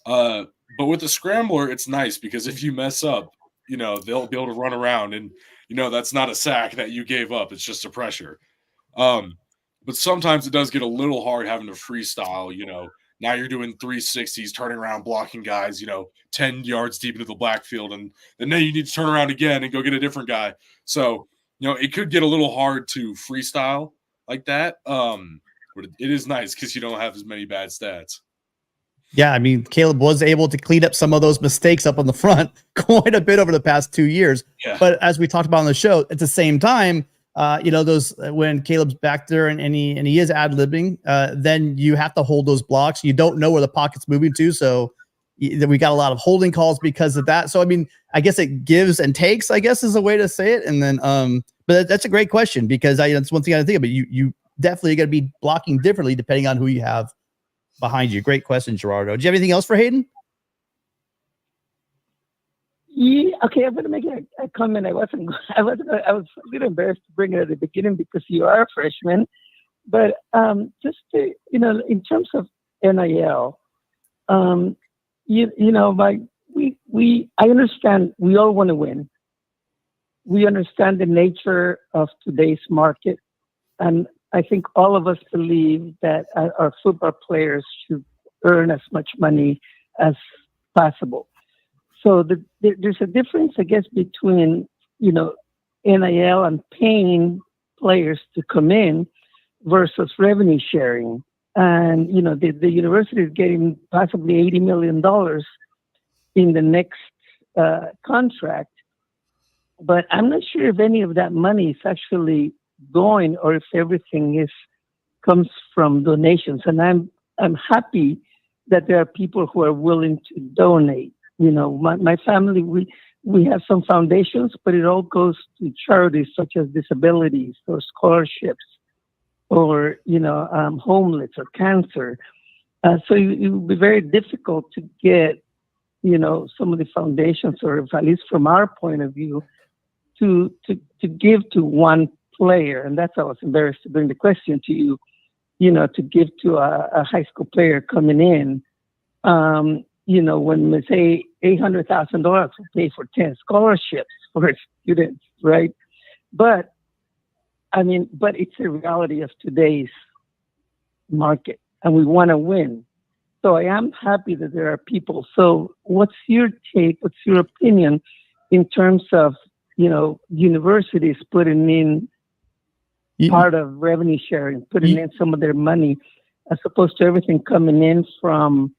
But with the scrambler, it's nice because if you mess up, you know, they'll be able to run around and, you know, that's not a sack that you gave up. It's just a pressure. But sometimes it does get a little hard having to freestyle, you know. Now you're doing 360s, turning around, blocking guys, you know, 10 yards deep into the backfield. And then you need to turn around again and go get a different guy. So, you know, it could get a little hard to freestyle like that. But it is nice because you don't have as many bad stats. Yeah, I mean, Caleb was able to clean up some of those mistakes up on the front quite a bit over the past 2 years. Yeah. But as we talked about on the show, at the same time, you know, those when Caleb's back there and he is ad-libbing, then you have to hold those blocks. You don't know where the pocket's moving to, so we got a lot of holding calls because of that. So I mean, I guess it gives and takes, I guess is a way to say it. And then, but that's a great question because that's one thing I think about. You definitely got to be blocking differently depending on who you have behind you. Great question, Gerardo. Do you have anything else for Hayden? Yeah, okay, I'm going to make a comment. I was a little embarrassed to bring it at the beginning because you are a freshman. But just to, you know, in terms of NIL, you know, I understand we all want to win. We understand the nature of today's market. And I think all of us believe that our football players should earn as much money as possible. So there's a difference, I guess, between, you know, NIL and paying players to come in versus revenue sharing. And, you know, the university is getting possibly $80 million in the next contract. But I'm not sure if any of that money is actually going or if everything comes from donations. And I'm happy that there are people who are willing to donate. You know, my family, we have some foundations, but it all goes to charities such as disabilities or scholarships or, you know, homeless or cancer. So it would be very difficult to get, you know, some of the foundations, or at least from our point of view, to give to one player. And that's why I was embarrassed to bring the question to you, you know, to give to a high school player coming in. You know, when we say $800,000 will pay for 10 scholarships for students, right? But I mean, but it's a reality of today's market, and we want to win. So I am happy that there are people. So what's your take? What's your opinion in terms of, you know, universities putting in part of revenue sharing, putting in some of their money, as opposed to everything coming in from,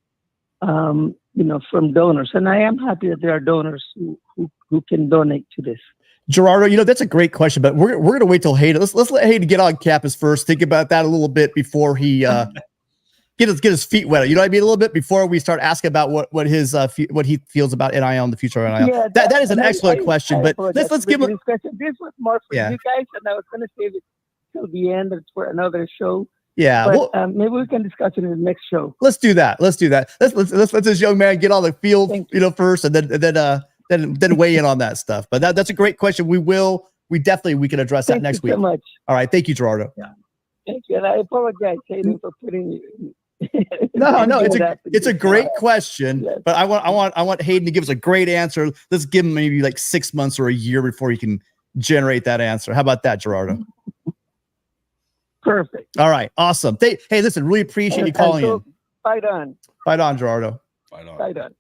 you know, from donors? And I am happy that there are donors who can donate to this. Gerardo, that's a great question, but we're gonna wait till Hayden. Let's let Hayden get on campus first. Think about that a little bit before he get his feet wet. You know what I mean? A little bit before we start asking about what he feels about NIL in the future. NIL. Yeah, that is an excellent question, but let's give him. This was more for you guys, and I was going to save it till the end for another show. Yeah, but maybe we can discuss it in the next show. Let's do that. Let's let this young man get on the field, first, and then weigh in on that stuff. But that's a great question. We can address that next week. Thank you so much. All right, thank you, Gerardo. Yeah. Thank you, and I apologize, Hayden, for putting you. No, it's a great question, yes. But I want Hayden to give us a great answer. Let's give him maybe like 6 months or a year before he can generate that answer. How about that, Gerardo? Perfect. All right, awesome. Hey, listen, really appreciate you calling in. Fight on, Gerardo. Fight on.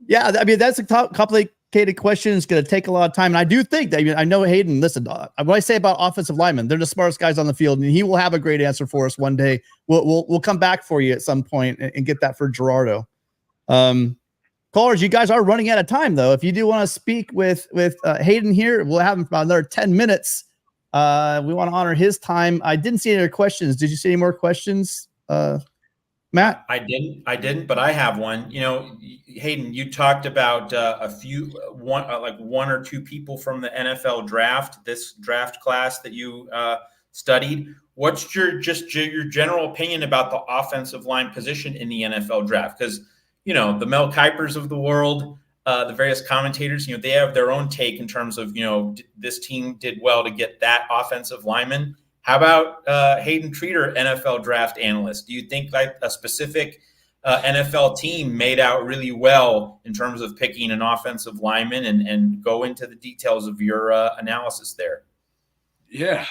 Yeah, I mean that's a complicated question. It's going to take a lot of time, and I do think that I know Hayden. Listen, what I say about offensive linemen, they're the smartest guys on the field, and he will have a great answer for us one day. We'll come back for you at some point and get that for Gerardo. Callers, you guys are running out of time though. If you do want to speak with Hayden here, we'll have him for another 10 minutes. We want to honor his time. I didn't see any other questions. Did you see any more questions, Matt? I didn't, but I have one. Hayden, you talked about one or two people from the NFL draft, this draft class that you studied. What's your general opinion about the offensive line position in the NFL draft? Because the Mel Kipers of the world, the various commentators, they have their own take in terms of this team did well to get that offensive lineman. How about Haydan Treter, NFL draft analyst? Do you think like a specific NFL team made out really well in terms of picking an offensive lineman, and go into the details of your analysis there? Yeah.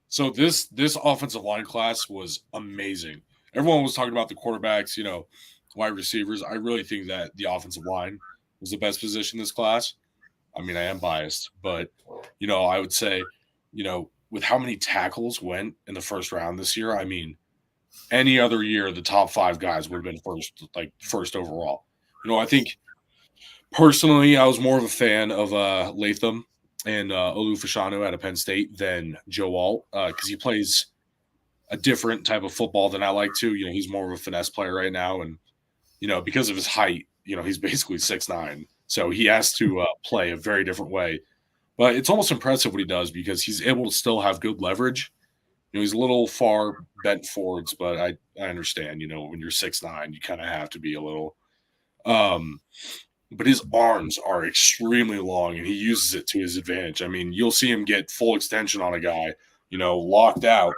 So this offensive line class was amazing. Everyone was talking about the quarterbacks, wide receivers. I really think that the offensive line was the best position in this class. I mean, I am biased, but I would say, with how many tackles went in the first round this year, I mean, any other year, the top 5 guys would have been first overall. I think personally, I was more of a fan of Latham and Olufashanu out of Penn State than Joe Alt because he plays a different type of football than I like to. He's more of a finesse player right now, and because of his height, he's basically 6'9", so he has to play a very different way. But it's almost impressive what he does because he's able to still have good leverage. He's a little far bent forwards, but I understand, when you're 6'9", you kind of have to be a little. But his arms are extremely long, and he uses it to his advantage. I mean, you'll see him get full extension on a guy, locked out,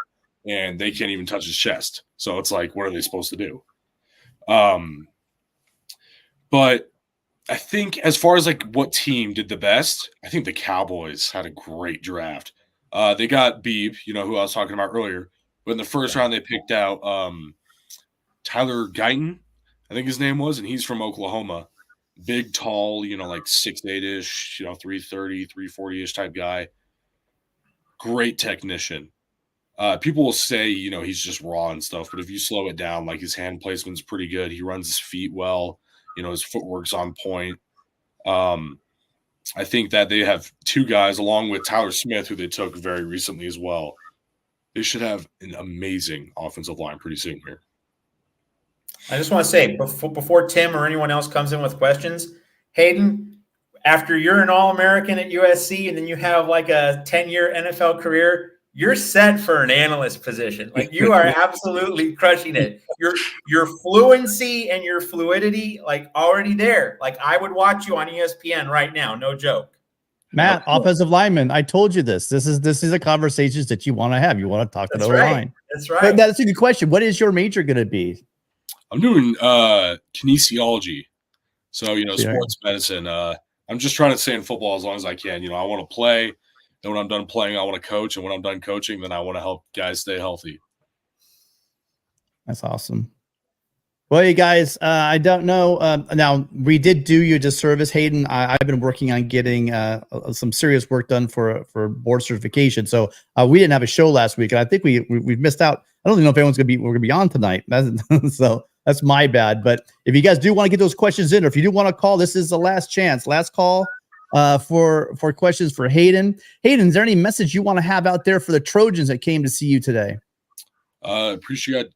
and they can't even touch his chest. So it's like, what are they supposed to do? But I think as far as what team did the best, I think the Cowboys had a great draft. They got Beebe, who I was talking about earlier. But in the first round, they picked out Tyler Guyton, I think his name was, and he's from Oklahoma. Big, tall, 6'8"-ish, 330, 340-ish type guy. Great technician. People will say, he's just raw and stuff, but if you slow it down, his hand placement's pretty good. He runs his feet well. His footwork's on point. I think that they have 2 guys along with Tyler Smith, who they took very recently as well. They should have an amazing offensive line pretty soon here. I just want to say before Tim or anyone else comes in with questions, Hayden, after you're an All-American at USC and then you have a 10-year NFL career, you're set for an analyst position. You are absolutely crushing it. Your fluency and your fluidity, already there. I would watch you on ESPN right now. No joke. Matt, offensive lineman. I told you this. This is the conversations that you want to have. You want to talk to the line. That's right. But that's a good question. What is your major going to be? I'm doing kinesiology. So, sports medicine. I'm just trying to stay in football as long as I can. I want to play. Then when I'm done playing, I want to coach. And when I'm done coaching, then I want to help guys stay healthy. That's awesome. Well, you guys, I don't know. Now, we did do you a disservice, Hayden. I've been working on getting some serious work done for board certification. So we didn't have a show last week, and I think we've missed out. I don't even know if anyone's we're gonna be on tonight. So that's my bad. But if you guys do want to get those questions in, or if you do want to call, this is the last chance. Last call. for questions for Hayden. Hayden, is there any message you want to have out there for the Trojans that came to see you today? Appreciate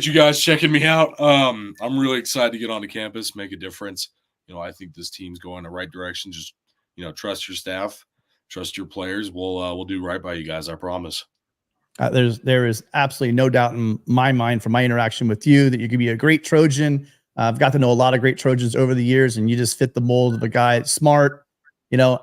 you guys checking me out. I'm really excited to get onto campus, make a difference. I think this team's going in the right direction. Just trust your staff, trust your players. We'll do right by you guys. I promise. There is absolutely no doubt in my mind from my interaction with you that you could be a great Trojan. I've got to know a lot of great Trojans over the years, and you just fit the mold of a guy smart,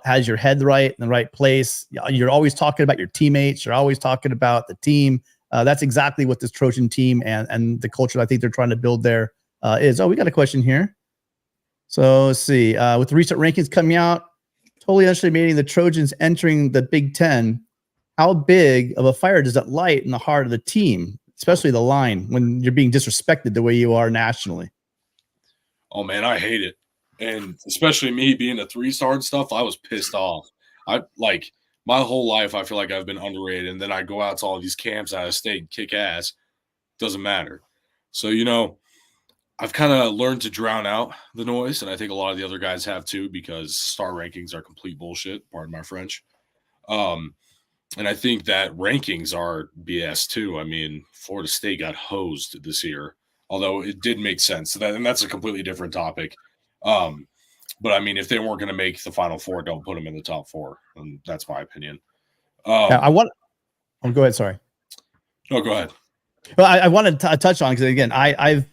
has your head right in the right place. You're always talking about your teammates. You're always talking about the team. That's exactly what this Trojan team and the culture I think they're trying to build there is. Oh, we got a question here. So let's see. With the recent rankings coming out, totally underestimating the Trojans entering the Big Ten. How big of a fire does that light in the heart of the team, especially the line, when you're being disrespected the way you are nationally? Oh, man, I hate it. And especially me being a 3-star and stuff, I was pissed off. My whole life, I feel like I've been underrated. And then I go out to all these camps out of state and kick ass. Doesn't matter. So, I've kind of learned to drown out the noise. And I think a lot of the other guys have too, because star rankings are complete bullshit. Pardon my French. And I think that rankings are BS too. I mean, Florida State got hosed this year, although it did make sense. And that's a completely different topic. But I mean, if they weren't going to make the Final Four, don't put them in the top 4. And that's my opinion. Go ahead. Sorry. No, go ahead. Well, I wanted to touch on, because again, I'm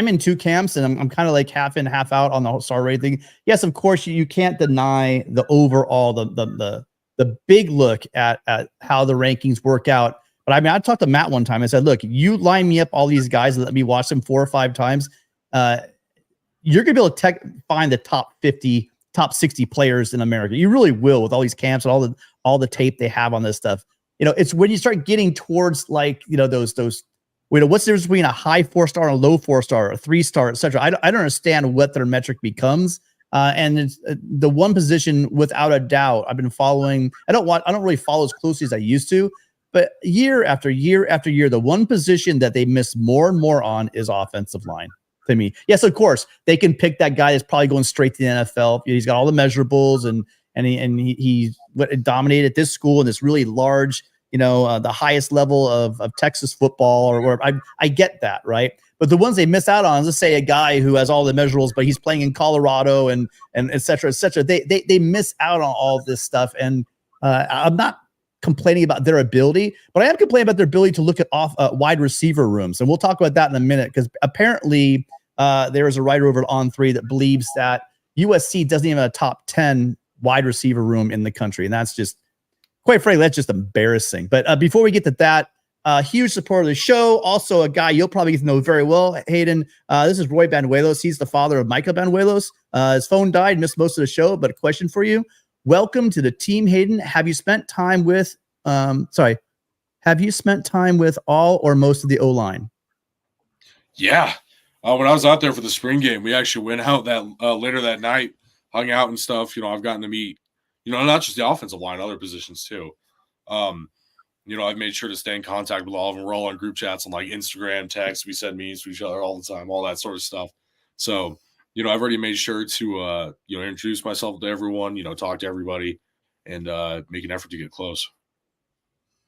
in 2 camps, and I'm kind of like half in, half out on the whole star rating. Yes, of course, you can't deny the overall the big look at how the rankings work out. But I mean, I talked to Matt one time. I said, look, you line me up all these guys and let me watch them 4 or 5 times. You're going to be able to find the top 50, top 60 players in America. You really will, with all these camps and all the tape they have on this stuff. It's when you start getting towards those what's the difference between a high 4-star and a low 4-star, a 3-star, etc. I don't understand what their metric becomes. And it's the one position, without a doubt, I've been following. I don't really follow as closely as I used to, but year after year after year, the one position that they miss more and more on is offensive line. To me, yes, of course, they can pick that guy that's probably going straight to the NFL. He's got all the measurables, and he dominated this school in this really large, the highest level of Texas football or wherever. I get that, right? But the ones they miss out on, let's say a guy who has all the measurables, but he's playing in Colorado and et cetera, et cetera. They miss out on all this stuff. And I'm not complaining about their ability, but I am complaining about their ability to look at wide receiver rooms. And we'll talk about that in a minute, because apparently there is a writer over at On3 that believes that USC doesn't even have a top 10 wide receiver room in the country. And that's just, quite frankly, that's just embarrassing. But before we get to that, huge supporter of the show. Also a guy you'll probably get to know very well, Hayden. This is Roy Banuelos. He's the father of Micah Banuelos. His phone died, missed most of the show, but a question for you. Welcome to the team, Hayden. Have you spent time with all or most of the O-line? Yeah. When I was out there for the spring game, we actually went out later that night, hung out and stuff. I've gotten to meet, not just the offensive line, other positions too. I've made sure to stay in contact with all of them. We're all on group chats on Instagram, text. We send memes to each other all the time, all that sort of stuff. So, I've already made sure to, introduce myself to everyone, talk to everybody, and make an effort to get close.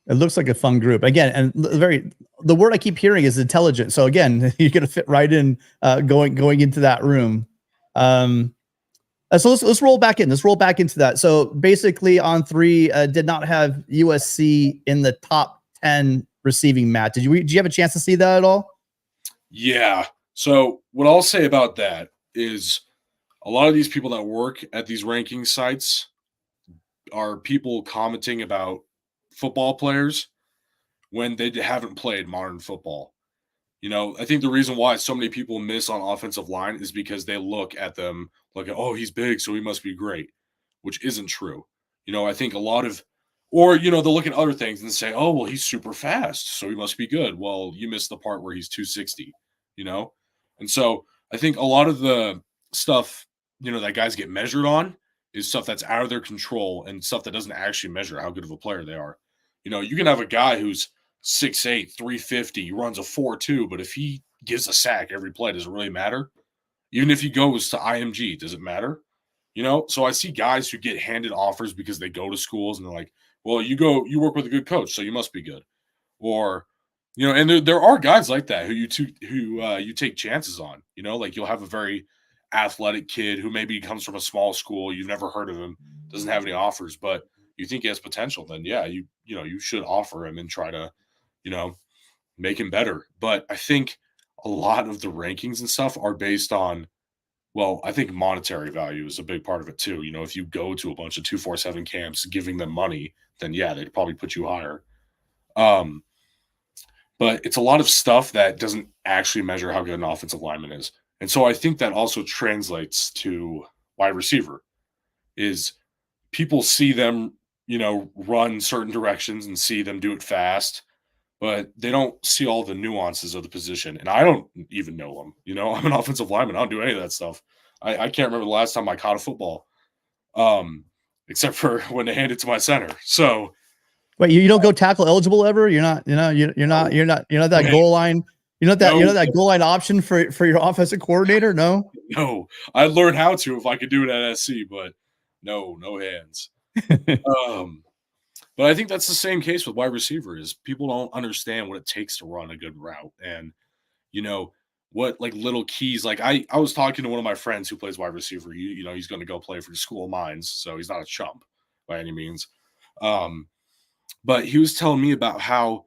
It looks like a fun group. Again, and the word I keep hearing is intelligent. So again, you're going to fit right in going into that room. So let's roll back in. Let's roll back into that. So basically, On3 did not have USC in the top 10 receiving. Matt, did you have a chance to see that at all? Yeah. So what I'll say about that is a lot of these people that work at these ranking sites are people commenting about football players when they haven't played modern football. I think the reason why so many people miss on offensive line is because they look at them like, oh, he's big, so he must be great, which isn't true. I think a lot of, or, they'll look at other things and say, oh, well, he's super fast, so he must be good. Well, you missed the part where he's 260, And so I think a lot of the stuff, that guys get measured on is stuff that's out of their control and stuff that doesn't actually measure how good of a player they are. You can have a guy who's 6'8", 350, runs a 4.2, but if he gives a sack every play, does it really matter? Even if he goes to IMG, does it matter? You know, so I see guys who get handed offers because they go to schools and they're like, well, you work with a good coach, so you must be good. Or, you know, and there are guys like that who you take chances on. You know, like you'll have a very athletic kid who maybe comes from a small school, you've never heard of him, doesn't have any offers, but you think he has potential, then yeah, you should offer him and try to, you know, make him better. But I think a lot of the rankings and stuff are based on, well, I think monetary value is a big part of it too. You know, if you go to a bunch of 247 camps giving them money, then yeah, they'd probably put you higher. But it's a lot of stuff that doesn't actually measure how good an offensive lineman is. And so I think that also translates to wide receiver. Is people see them, you know, run certain directions and see them do it fast, but they don't see all the nuances of the position. And I don't even know them. You know, I'm an offensive lineman. I don't do any of that stuff. I can't remember the last time I caught a football, except for when they hand it to my center. So, wait, you don't go tackle eligible ever? You're not that goal line. You're not that goal line option for your offensive coordinator. No. No, I'd learn how to if I could do it at SC, but no hands. But I think that's the same case with wide receiver. Is people don't understand what it takes to run a good route, and you know what, like little keys. Like I was talking to one of my friends who plays wide receiver. You know, he's going to go play for the School of Mines, so he's not a chump by any means. But he was telling me about how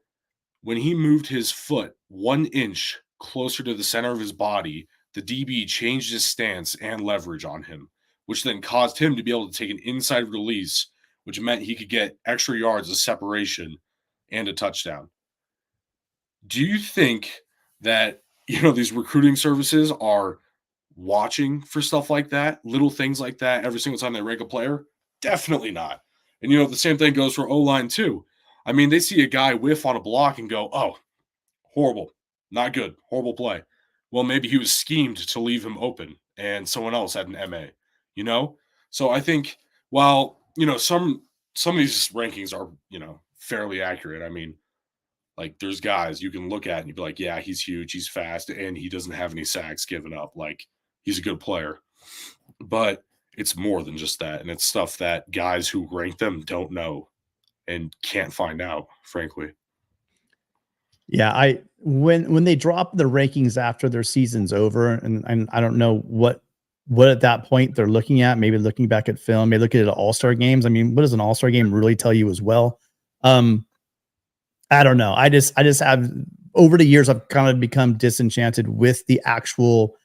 when he moved his foot 1 inch closer to the center of his body, the DB changed his stance and leverage on him, which then caused him to be able to take an inside release, which meant he could get extra yards of separation and a touchdown. Do you think that, you know, these recruiting services are watching for stuff like that, little things like that every single time they rank a player? Definitely not. And, you know, the same thing goes for O-line too. I mean, they see a guy whiff on a block and go, oh, horrible, not good, horrible play. Well, maybe he was schemed to leave him open and someone else had an MA, you know? So I think while, you know, some of these rankings are, you know, fairly accurate. I mean, like there's guys you can look at and you'd be like, yeah, he's huge, he's fast, and he doesn't have any sacks given up. Like he's a good player. But it's more than just that. And it's stuff that guys who rank them don't know and can't find out, frankly. Yeah, when they drop the rankings after their season's over, and I don't know what at that point they're looking at, maybe looking back at film, maybe looking at all-star games. I mean, what does an all-star game really tell you as well? I don't know. I just have, over the years, I've kind of become disenchanted with the actual,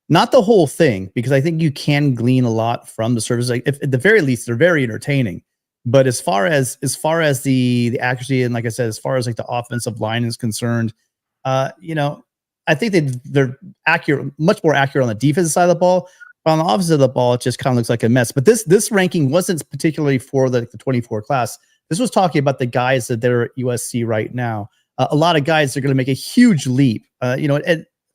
not the whole thing, because I think you can glean a lot from the service. Like if, at the very least, they're very entertaining. But as far as the accuracy, and like I said, as far as like the offensive line is concerned, you know, I think they're accurate, much more accurate on the defensive side of the ball. But on the offensive side of the ball, it just kind of looks like a mess. But this ranking wasn't particularly for the 24 class. This was talking about the guys that they're at USC right now. A lot of guys are going to make a huge leap, you know,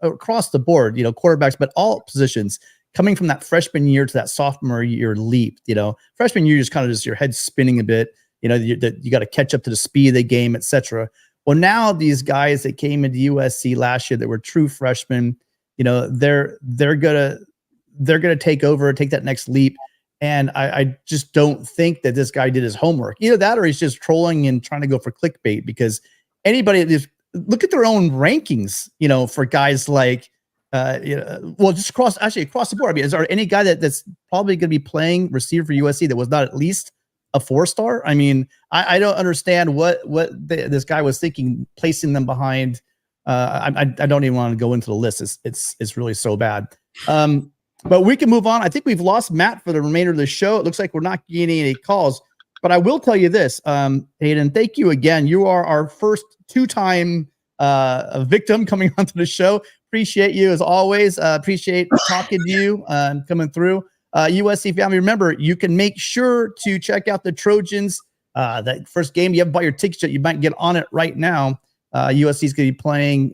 across the board, you know, quarterbacks, but all positions, coming from that freshman year to that sophomore year leap. You know, freshman year, just kind of just your head spinning a bit. You know, you got to catch up to the speed of the game, etc. Well, now these guys that came into USC last year that were true freshmen, you know, they're gonna take over, take that next leap. And I just don't think that this guy did his homework. Either that or he's just trolling and trying to go for clickbait, because anybody just look at their own rankings, you know, for guys like, you know, well, just across the board. I mean, is there any guy that's probably going to be playing receiver for USC that was not at least a 4-star? I mean, I don't understand what this guy was thinking, placing them behind. I don't even want to go into the list. It's really so bad. But we can move on. I think we've lost Matt for the remainder of the show. It looks like we're not getting any calls. But I will tell you this, Hayden, thank you again. You are our first 2-time victim coming onto the show. Appreciate you as always. Appreciate talking to you coming through. USC family, remember, you can make sure to check out the Trojans. That first game, you haven't bought your tickets yet, you might get on it right now. USC is going to be playing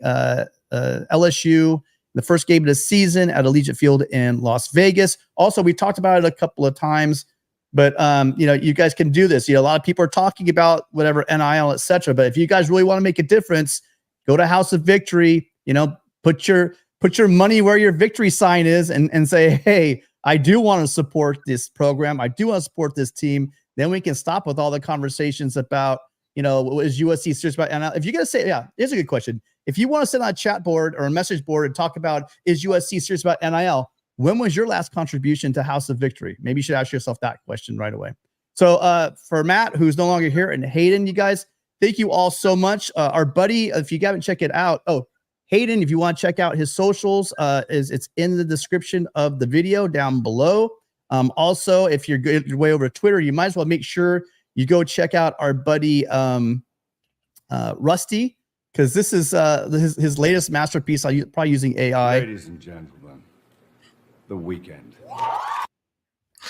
LSU, the first game of the season at Allegiant Field in Las Vegas. Also, we talked about it a couple of times, but you know, you guys can do this. You know, a lot of people are talking about whatever NIL, etc. But if you guys really want to make a difference, go to House of Victory. You know, put your put your money where your victory sign is and say, hey, I do want to support this program. I do want to support this team. Then we can stop with all the conversations about, is USC serious about? And if you're going to say, yeah, here's a good question. If you want to sit on a chat board or a message board and talk about, is USC serious about NIL? When was your last contribution to House of Victory? Maybe you should ask yourself that question right away. So for Matt, who's no longer here, and Hayden, you guys, thank you all so much. Our buddy, if you haven't checked it out, Hayden, if you want to check out his socials, it's in the description of the video down below. Also, if you're good your way over to Twitter, you might as well make sure you go check out our buddy Rusty, because this is his latest masterpiece. I'm probably using AI. Ladies and gentlemen, the weekend.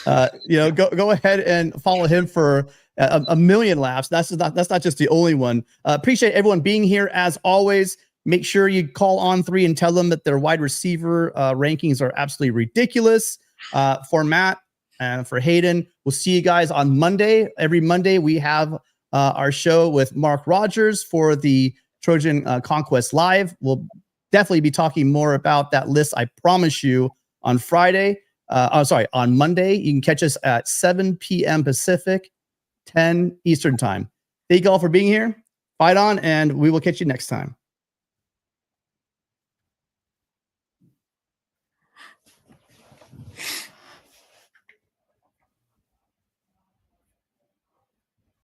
Go ahead and follow him for a million laughs. That's not just the only one. Appreciate everyone being here as always. Make sure you call On3 and tell them that their wide receiver rankings are absolutely ridiculous. For Matt and for Hayden, we'll see you guys on Monday. Every Monday we have our show with Mark Rogers for the Trojan Conquest Live. We'll definitely be talking more about that list, I promise you, on Friday. On Monday. You can catch us at 7 p.m. Pacific, 10 Eastern time. Thank you all for being here. Fight on, and we will catch you next time.